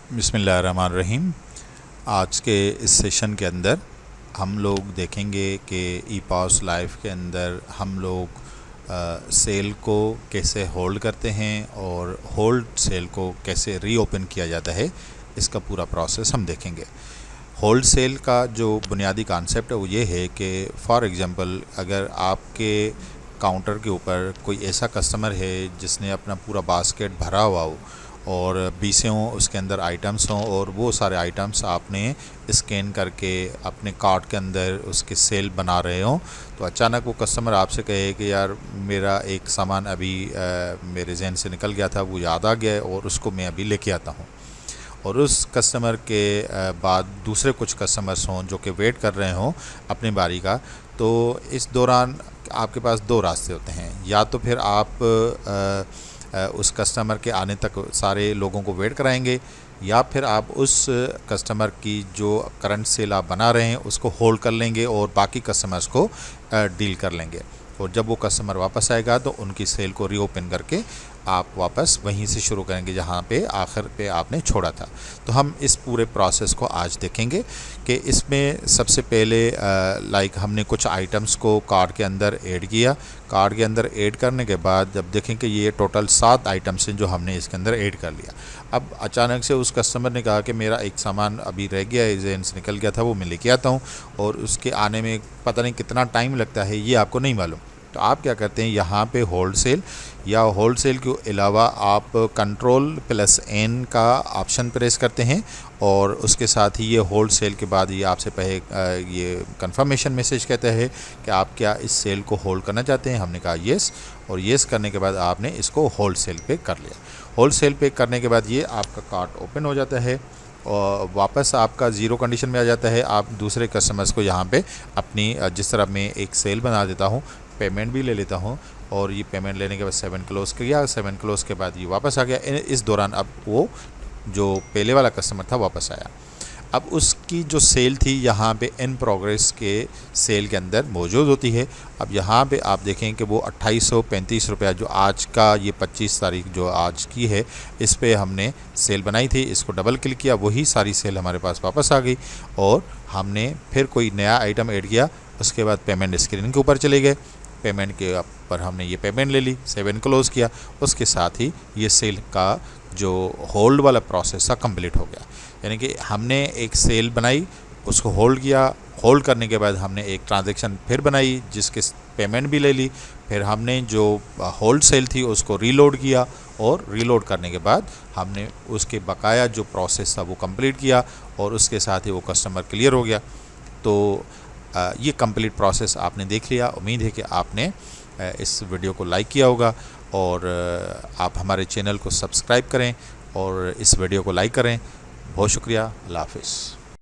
बिस्मिल्लाहिर्रहमानिर्रहीम। आज के इस सेशन के अंदर हम लोग देखेंगे कि ईपॉस लाइफ के अंदर हम लोग सेल को कैसे होल्ड करते हैं और होल्ड सेल को कैसे रीओपन किया जाता है, इसका पूरा प्रोसेस हम देखेंगे। होल्ड सेल का जो बुनियादी कॉन्सेप्ट है वो ये है कि फॉर एग्ज़ाम्पल अगर आपके काउंटर के ऊपर कोई ऐसा कस्टमर है जिसने अपना पूरा बास्केट भरा हुआ हो और 20 हों उसके अंदर आइटम्स हों और वो सारे आइटम्स आपने स्कैन करके अपने कार्ट के अंदर उसके सेल बना रहे हों, तो अचानक वो कस्टमर आपसे कहे कि यार मेरा एक सामान अभी मेरे जहन से निकल गया था, वो याद आ गया और उसको मैं अभी लेके आता हूँ। और उस कस्टमर के बाद दूसरे कुछ कस्टमर्स हों जो कि वेट कर रहे हों अपनी बारी का, तो इस दौरान आपके पास दो रास्ते होते हैं। या तो फिर आप उस कस्टमर के आने तक सारे लोगों को वेट कराएंगे, या फिर आप उस कस्टमर की जो करंट सेल आप बना रहे हैं उसको होल्ड कर लेंगे और बाकी कस्टमर्स को डील कर लेंगे। और जब वो कस्टमर वापस आएगा तो उनकी सेल को रीओपन करके आप वापस वहीं से शुरू करेंगे जहाँ पे आखिर पे आपने छोड़ा था। तो हम इस पूरे प्रोसेस को आज देखेंगे कि इसमें सबसे पहले हमने कुछ आइटम्स को कार्ट के अंदर ऐड किया। कार्ट के अंदर ऐड करने के बाद जब देखें कि ये टोटल 7 आइटम्स हैं जो हमने इसके अंदर ऐड कर लिया। अब अचानक से उस कस्टमर ने कहा कि मेरा एक सामान अभी रह गया है, जहन से निकल गया था, वो मैं लेके आता हूँ और उसके आने में पता नहीं कितना टाइम लगता है, ये आपको नहीं मालूम। तो आप क्या करते हैं, यहाँ पे होल्ड सेल या होल्ड सेल के अलावा आप Ctrl+N का ऑप्शन प्रेस करते हैं और उसके साथ ही ये होल्ड सेल के बाद ये आपसे ये कंफर्मेशन मैसेज कहता है कि आप क्या इस सेल को होल्ड करना चाहते हैं। हमने कहा येस, और येस करने के बाद आपने इसको होल्ड सेल पे कर लिया। होल्ड सेल पे करने के बाद ये आपका कार्ट ओपन हो जाता है और वापस आपका ज़ीरो कंडीशन में आ जाता है। आप दूसरे कस्टमर्स को यहाँ पे अपनी जिस तरह मैं एक सेल बना देता हूँ, पेमेंट भी ले लेता हूँ और ये पेमेंट लेने के बाद 7 क्लोज़ किया, 7 क्लोज़ के बाद ये वापस आ गया। इस दौरान अब वो जो पहले वाला कस्टमर था वापस आया। अब उसकी जो सेल थी यहाँ पे इन प्रोग्रेस के सेल के अंदर मौजूद होती है। अब यहाँ पे आप देखें कि वो 2835 रुपया जो आज का ये 25 तारीख जो आज की है, इस पे हमने सेल बनाई थी। इसको डबल क्लिक किया, वही सारी सेल हमारे पास वापस आ गई और हमने फिर कोई नया आइटम ऐड किया। उसके बाद पेमेंट स्क्रीन के ऊपर चले गए, पेमेंट के ऊपर हमने ये पेमेंट ले ली, 7 क्लोज़ किया। उसके साथ ही ये सेल का जो होल्ड वाला प्रोसेस था कंप्लीट हो गया। यानी कि हमने एक सेल बनाई, उसको होल्ड किया, होल्ड करने के बाद हमने एक ट्रांजैक्शन फिर बनाई जिसके पेमेंट भी ले ली। फिर हमने जो होल्ड सेल थी उसको रीलोड किया और रीलोड करने के बाद हमने उसके बकाया जो प्रोसेस था वो कंप्लीट किया और उसके साथ ही वो कस्टमर क्लियर हो गया। तो ये कंप्लीट प्रोसेस आपने देख लिया। उम्मीद है कि आपने इस वीडियो को लाइक किया होगा और आप हमारे चैनल को सब्सक्राइब करें और इस वीडियो को लाइक करें। बहुत शुक्रिया। अल्लाह हाफ़िज़।